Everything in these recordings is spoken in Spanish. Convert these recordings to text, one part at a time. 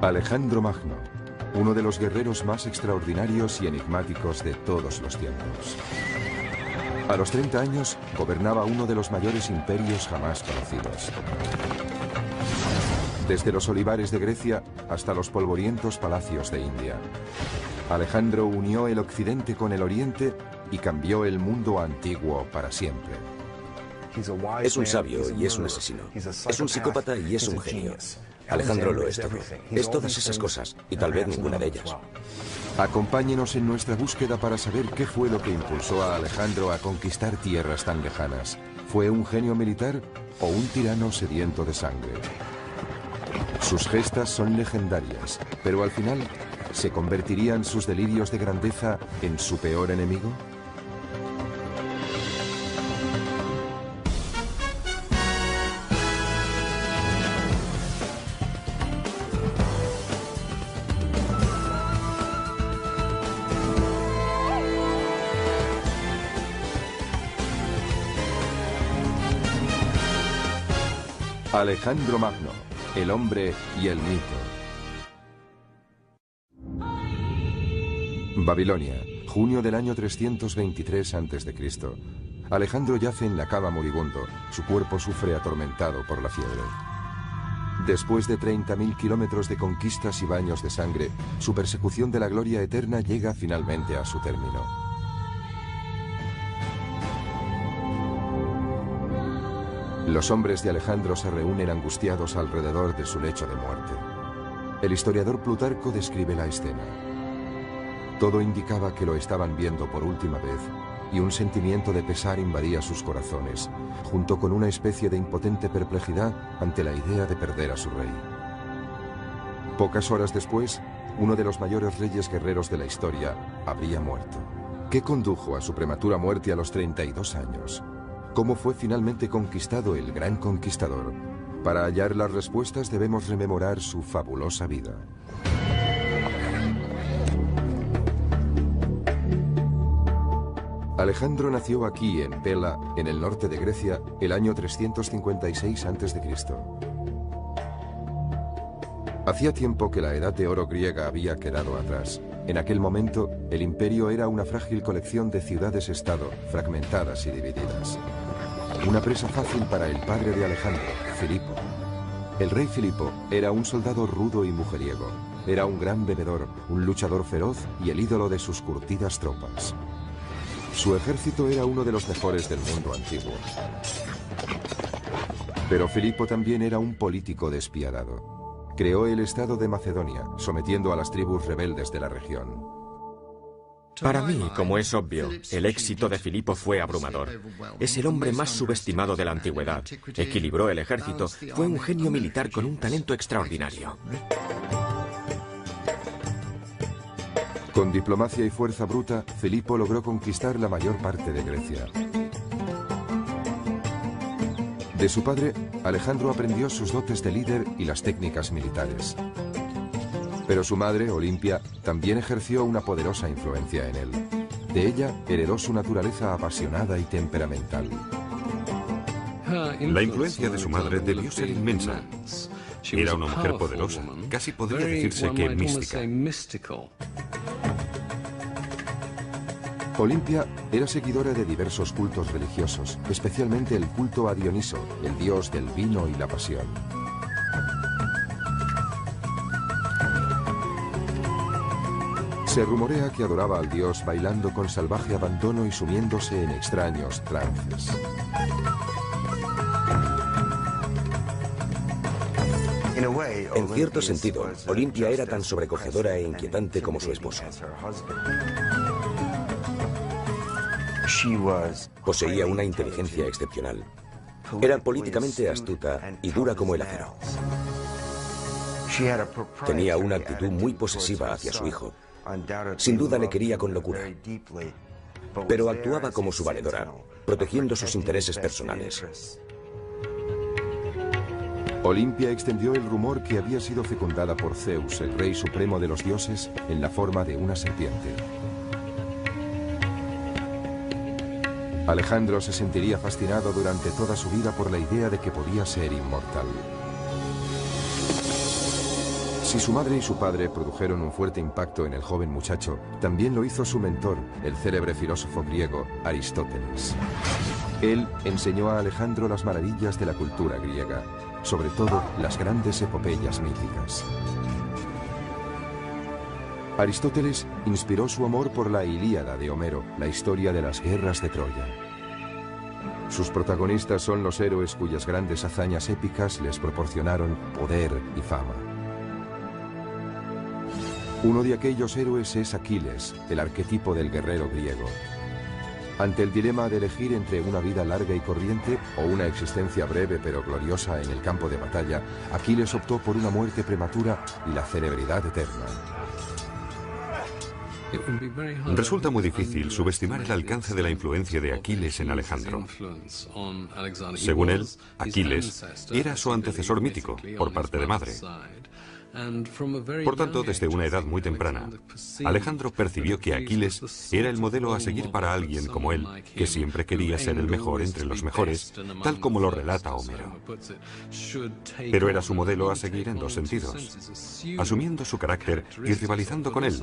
Alejandro Magno, uno de los guerreros más extraordinarios y enigmáticos de todos los tiempos. A los 30 años, gobernaba uno de los mayores imperios jamás conocidos. Desde los olivares de Grecia hasta los polvorientos palacios de India. Alejandro unió el occidente con el oriente y cambió el mundo antiguo para siempre. Es un sabio y es un asesino. Es un psicópata y es un genio. Alejandro lo es todo. Es todas esas cosas, y tal vez ninguna de ellas. Acompáñenos en nuestra búsqueda para saber qué fue lo que impulsó a Alejandro a conquistar tierras tan lejanas. ¿Fue un genio militar o un tirano sediento de sangre? Sus gestas son legendarias, pero al final, ¿se convertirían sus delirios de grandeza en su peor enemigo? Alejandro Magno, el hombre y el mito. Babilonia, junio del año 323 a.C. Alejandro yace en la cama moribundo. Su cuerpo sufre atormentado por la fiebre. Después de 30.000 kilómetros de conquistas y baños de sangre, su persecución de la gloria eterna llega finalmente a su término. Los hombres de Alejandro se reúnen angustiados alrededor de su lecho de muerte. El historiador Plutarco describe la escena. Todo indicaba que lo estaban viendo por última vez, y un sentimiento de pesar invadía sus corazones, junto con una especie de impotente perplejidad ante la idea de perder a su rey. Pocas horas después, uno de los mayores reyes guerreros de la historia habría muerto. ¿Qué condujo a su prematura muerte a los 32 años? ¿Cómo fue finalmente conquistado el gran conquistador? Para hallar las respuestas debemos rememorar su fabulosa vida. Alejandro nació aquí, en Pela, en el norte de Grecia, el año 356 a.C. Hacía tiempo que la edad de oro griega había quedado atrás. En aquel momento, el imperio era una frágil colección de ciudades-estado, fragmentadas y divididas. Una presa fácil para el padre de Alejandro, Filipo. El rey Filipo era un soldado rudo y mujeriego. Era un gran bebedor, un luchador feroz y el ídolo de sus curtidas tropas. Su ejército era uno de los mejores del mundo antiguo. Pero Filipo también era un político despiadado. Creó el estado de Macedonia, sometiendo a las tribus rebeldes de la región. Para mí, como es obvio, el éxito de Filipo fue abrumador. Es el hombre más subestimado de la antigüedad. Equilibró el ejército, fue un genio militar con un talento extraordinario. Con diplomacia y fuerza bruta, Filipo logró conquistar la mayor parte de Grecia. De su padre, Alejandro aprendió sus dotes de líder y las técnicas militares. Pero su madre, Olimpia, también ejerció una poderosa influencia en él. De ella heredó su naturaleza apasionada y temperamental. La influencia de su madre debió ser inmensa. Era una mujer poderosa, casi podría decirse que mística. Olimpia era seguidora de diversos cultos religiosos, especialmente el culto a Dioniso, el dios del vino y la pasión. Se rumorea que adoraba al dios bailando con salvaje abandono y sumiéndose en extraños trances. En cierto sentido, Olimpia era tan sobrecogedora e inquietante como su esposo. Poseía una inteligencia excepcional. Era políticamente astuta y dura como el acero. Tenía una actitud muy posesiva hacia su hijo. Sin duda le quería con locura, pero actuaba como su valedora, protegiendo sus intereses personales. Olimpia extendió el rumor que había sido fecundada por Zeus, el rey supremo de los dioses, en la forma de una serpiente. Alejandro se sentiría fascinado durante toda su vida por la idea de que podía ser inmortal. Si su madre y su padre produjeron un fuerte impacto en el joven muchacho, también lo hizo su mentor, el célebre filósofo griego Aristóteles. Él enseñó a Alejandro las maravillas de la cultura griega, sobre todo las grandes epopeyas míticas. Aristóteles inspiró su amor por la Ilíada de Homero, la historia de las guerras de Troya. Sus protagonistas son los héroes cuyas grandes hazañas épicas les proporcionaron poder y fama. Uno de aquellos héroes es Aquiles, el arquetipo del guerrero griego. Ante el dilema de elegir entre una vida larga y corriente o una existencia breve pero gloriosa en el campo de batalla, Aquiles optó por una muerte prematura y la celebridad eterna. Resulta muy difícil subestimar el alcance de la influencia de Aquiles en Alejandro. Según él, Aquiles era su antecesor mítico, por parte de madre. Por tanto, desde una edad muy temprana, Alejandro percibió que Aquiles era el modelo a seguir para alguien como él, que siempre quería ser el mejor entre los mejores, tal como lo relata Homero. Pero era su modelo a seguir en dos sentidos, asumiendo su carácter y rivalizando con él.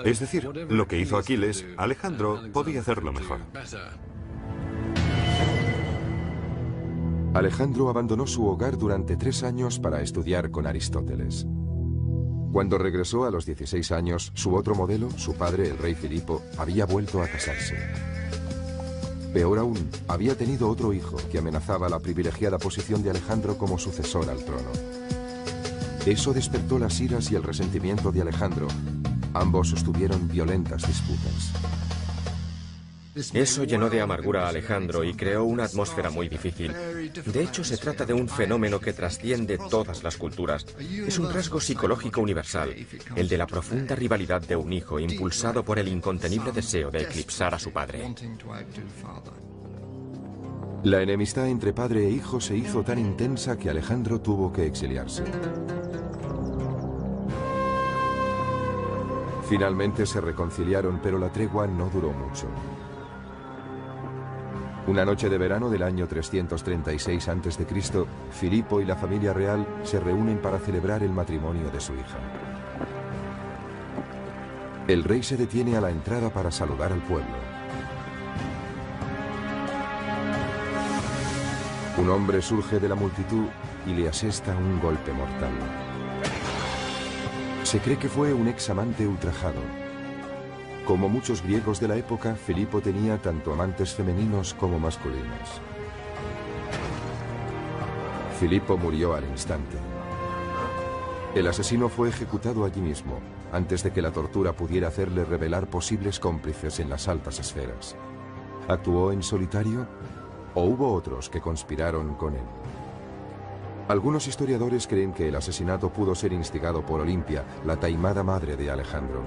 Es decir, lo que hizo Aquiles, Alejandro podía hacerlo mejor. Alejandro abandonó su hogar durante 3 años para estudiar con Aristóteles. Cuando regresó a los 16 años, su otro modelo, su padre, el rey Filipo, había vuelto a casarse. Peor aún, había tenido otro hijo que amenazaba la privilegiada posición de Alejandro como sucesor al trono. Eso despertó las iras y el resentimiento de Alejandro. Ambos sostuvieron violentas disputas. Eso llenó de amargura a Alejandro y creó una atmósfera muy difícil. De hecho, se trata de un fenómeno que trasciende todas las culturas. Es un rasgo psicológico universal, el de la profunda rivalidad de un hijo impulsado por el incontenible deseo de eclipsar a su padre. La enemistad entre padre e hijo se hizo tan intensa que Alejandro tuvo que exiliarse. Finalmente se reconciliaron, pero la tregua no duró mucho. Una noche de verano del año 336 a.C., Filipo y la familia real se reúnen para celebrar el matrimonio de su hija. El rey se detiene a la entrada para saludar al pueblo. Un hombre surge de la multitud y le asesta un golpe mortal. Se cree que fue un examante ultrajado. Como muchos griegos de la época, Filipo tenía tanto amantes femeninos como masculinos. Filipo murió al instante. El asesino fue ejecutado allí mismo, antes de que la tortura pudiera hacerle revelar posibles cómplices en las altas esferas. ¿Actuó en solitario o hubo otros que conspiraron con él? Algunos historiadores creen que el asesinato pudo ser instigado por Olimpia, la taimada madre de Alejandro.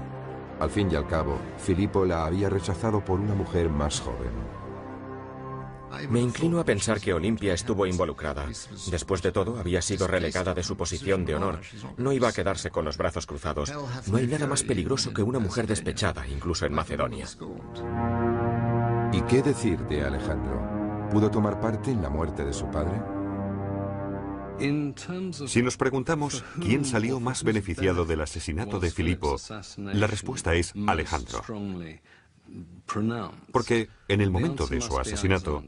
Al fin y al cabo, Filipo la había rechazado por una mujer más joven. Me inclino a pensar que Olimpia estuvo involucrada. Después de todo, había sido relegada de su posición de honor. No iba a quedarse con los brazos cruzados. No hay nada más peligroso que una mujer despechada, incluso en Macedonia. ¿Y qué decir de Alejandro? ¿Pudo tomar parte en la muerte de su padre? Si nos preguntamos quién salió más beneficiado del asesinato de Filipo, la respuesta es Alejandro. Porque en el momento de su asesinato,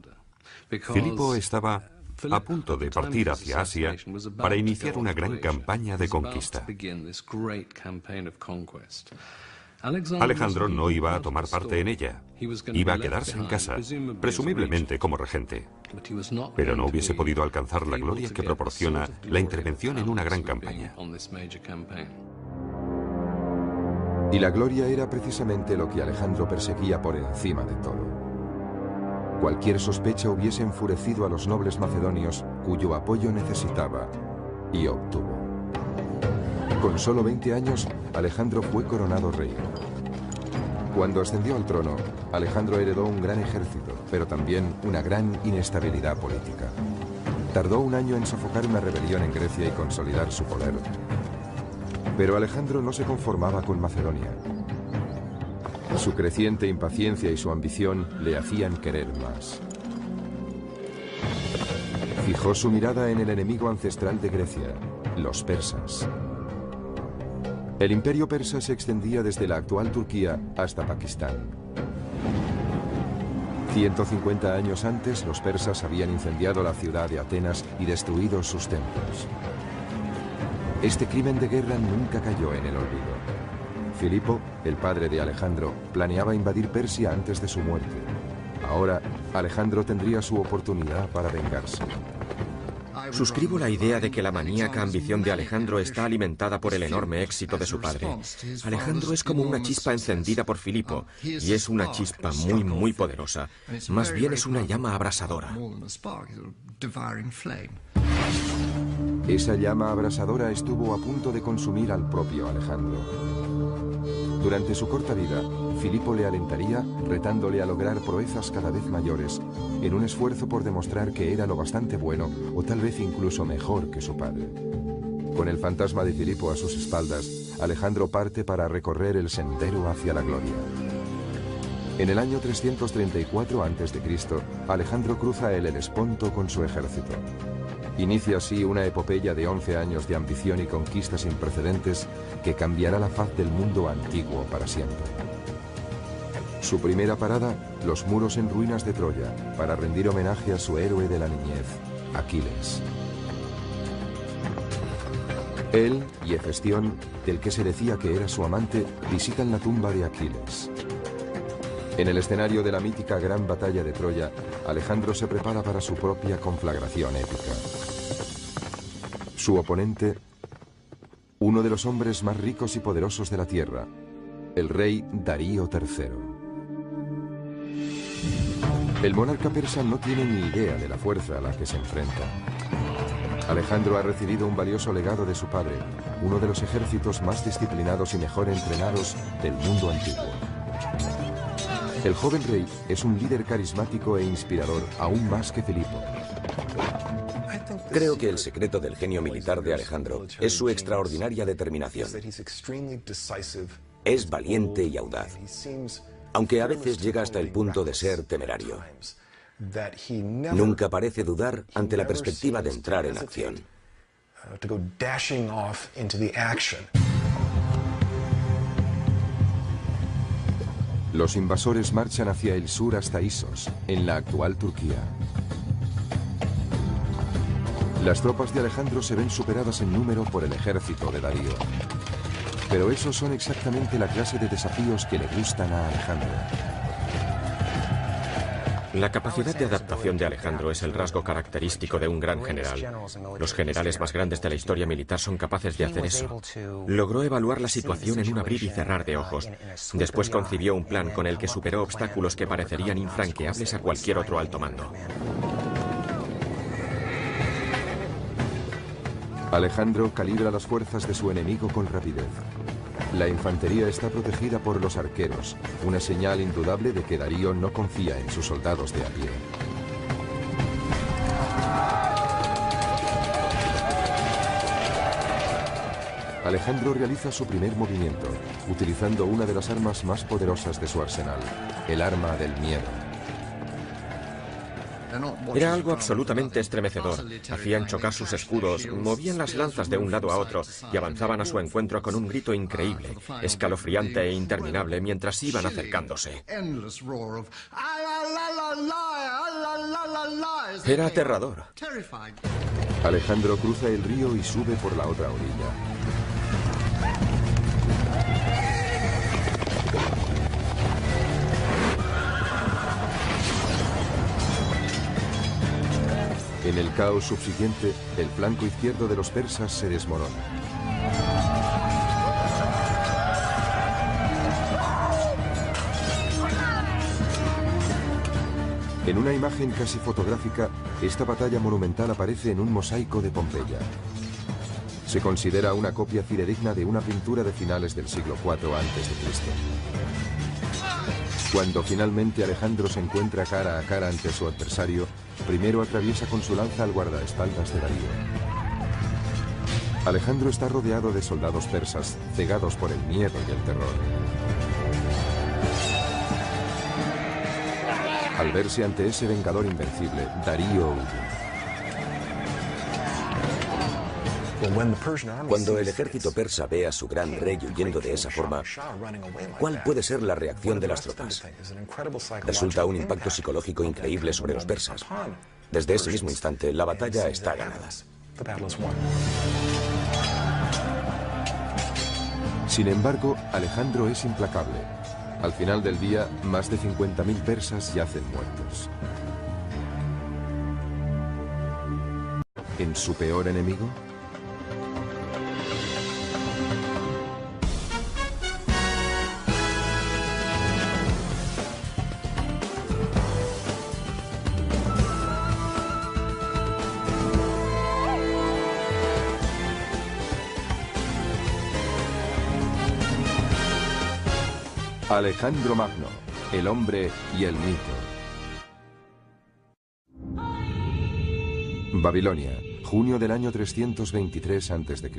Filipo estaba a punto de partir hacia Asia para iniciar una gran campaña de conquista. Alejandro no iba a tomar parte en ella. Iba a quedarse en casa, presumiblemente como regente. Pero no hubiese podido alcanzar la gloria que proporciona la intervención en una gran campaña. Y la gloria era precisamente lo que Alejandro perseguía por encima de todo. Cualquier sospecha hubiese enfurecido a los nobles macedonios cuyo apoyo necesitaba, y obtuvo. Con solo 20 años, Alejandro fue coronado rey. Cuando ascendió al trono, Alejandro heredó un gran ejército, pero también una gran inestabilidad política. Tardó un año en sofocar una rebelión en Grecia y consolidar su poder. Pero Alejandro no se conformaba con Macedonia. Su creciente impaciencia y su ambición le hacían querer más. Fijó su mirada en el enemigo ancestral de Grecia, los persas. El imperio persa se extendía desde la actual Turquía hasta Pakistán. 150 años antes, los persas habían incendiado la ciudad de Atenas y destruido sus templos. Este crimen de guerra nunca cayó en el olvido. Filipo, el padre de Alejandro, planeaba invadir Persia antes de su muerte. Ahora, Alejandro tendría su oportunidad para vengarse. Suscribo la idea de que la maníaca ambición de Alejandro está alimentada por el enorme éxito de su padre. Alejandro es como una chispa encendida por Filipo, y es una chispa muy, muy poderosa. Más bien es una llama abrasadora. Esa llama abrasadora estuvo a punto de consumir al propio Alejandro. Durante su corta vida, Filipo le alentaría, retándole a lograr proezas cada vez mayores, en un esfuerzo por demostrar que era lo bastante bueno o tal vez incluso mejor que su padre. Con el fantasma de Filipo a sus espaldas, Alejandro parte para recorrer el sendero hacia la gloria. En el año 334 a.C., Alejandro cruza el Helesponto con su ejército. Inicia así una epopeya de 11 años de ambición y conquista sin precedentes que cambiará la faz del mundo antiguo para siempre. Su primera parada, los muros en ruinas de Troya, para rendir homenaje a su héroe de la niñez, Aquiles. Él y Hefestión, del que se decía que era su amante, visitan la tumba de Aquiles. En el escenario de la mítica Gran Batalla de Troya, Alejandro se prepara para su propia conflagración épica. Su oponente, uno de los hombres más ricos y poderosos de la tierra, el rey Darío III. El monarca persa no tiene ni idea de la fuerza a la que se enfrenta. Alejandro ha recibido un valioso legado de su padre, uno de los ejércitos más disciplinados y mejor entrenados del mundo antiguo. El joven rey es un líder carismático e inspirador, aún más que Filipo. Creo que el secreto del genio militar de Alejandro es su extraordinaria determinación. Es valiente y audaz, aunque a veces llega hasta el punto de ser temerario. Nunca parece dudar ante la perspectiva de entrar en acción. Los invasores marchan hacia el sur hasta Isos, en la actual Turquía. Las tropas de Alejandro se ven superadas en número por el ejército de Darío. Pero esos son exactamente la clase de desafíos que le gustan a Alejandro. La capacidad de adaptación de Alejandro es el rasgo característico de un gran general. Los generales más grandes de la historia militar son capaces de hacer eso. Logró evaluar la situación en un abrir y cerrar de ojos. Después concibió un plan con el que superó obstáculos que parecerían infranqueables a cualquier otro alto mando. Alejandro calibra las fuerzas de su enemigo con rapidez. La infantería está protegida por los arqueros, una señal indudable de que Darío no confía en sus soldados de a pie. Alejandro realiza su primer movimiento, utilizando una de las armas más poderosas de su arsenal, el arma del miedo. Era algo absolutamente estremecedor. Hacían chocar sus escudos, movían las lanzas de un lado a otro y avanzaban a su encuentro con un grito increíble, escalofriante e interminable mientras iban acercándose. Era aterrador. Alejandro cruza el río y sube por la otra orilla. En el caos subsiguiente, el flanco izquierdo de los persas se desmorona. En una imagen casi fotográfica, esta batalla monumental aparece en un mosaico de Pompeya. Se considera una copia fidedigna de una pintura de finales del siglo IV a.C. Cuando finalmente Alejandro se encuentra cara a cara ante su adversario, primero atraviesa con su lanza al guardaespaldas de Darío. Alejandro está rodeado de soldados persas, cegados por el miedo y el terror. Al verse ante ese vengador invencible, Darío huye. Cuando el ejército persa ve a su gran rey huyendo de esa forma, ¿cuál puede ser la reacción de las tropas? Resulta un impacto psicológico increíble sobre los persas. Desde ese mismo instante, la batalla está ganada. Sin embargo, Alejandro es implacable. Al final del día, más de 50.000 persas yacen muertos. ¿En su peor enemigo? Alejandro Magno, el hombre y el mito. Babilonia, junio del año 323 a.C.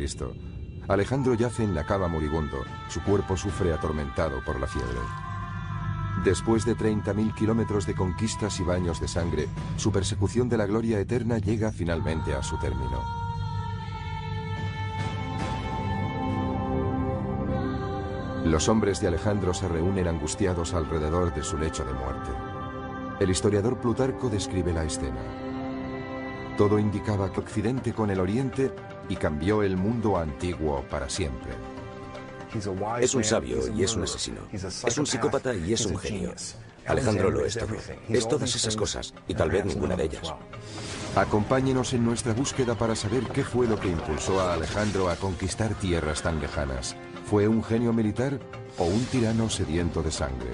Alejandro yace en la cava moribundo. Su cuerpo sufre atormentado por la fiebre. Después de 30.000 kilómetros de conquistas y baños de sangre, su persecución de la gloria eterna llega finalmente a su término. Los hombres de Alejandro se reúnen angustiados alrededor de su lecho de muerte. El historiador Plutarco describe la escena. Todo indicaba que Occidente con el Oriente y cambió el mundo antiguo para siempre. Es un sabio y es un asesino. Es un psicópata y es un genio. Alejandro lo es todo. Es todas esas cosas y tal vez ninguna de ellas. Acompáñenos en nuestra búsqueda para saber qué fue lo que impulsó a Alejandro a conquistar tierras tan lejanas. ¿Fue un genio militar o un tirano sediento de sangre?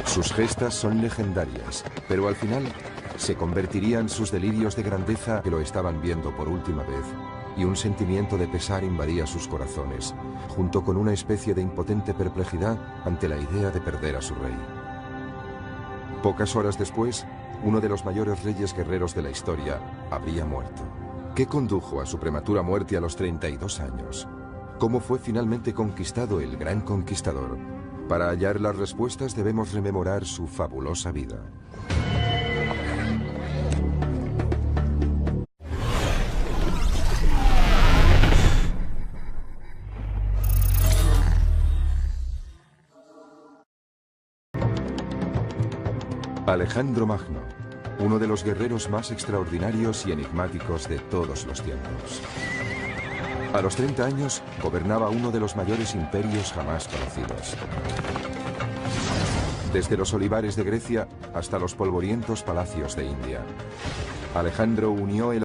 Sus gestas son legendarias, pero al final se convertirían sus delirios de grandeza que lo estaban viendo por última vez, y un sentimiento de pesar invadía sus corazones, junto con una especie de impotente perplejidad ante la idea de perder a su rey. Pocas horas después, uno de los mayores reyes guerreros de la historia habría muerto. ¿Qué condujo a su prematura muerte a los 32 años? ¿Cómo fue finalmente conquistado el gran conquistador? Para hallar las respuestas debemos rememorar su fabulosa vida. Alejandro Magno, uno de los guerreros más extraordinarios y enigmáticos de todos los tiempos. A los 30 años, gobernaba uno de los mayores imperios jamás conocidos. Desde los olivares de Grecia hasta los polvorientos palacios de India. Alejandro unió el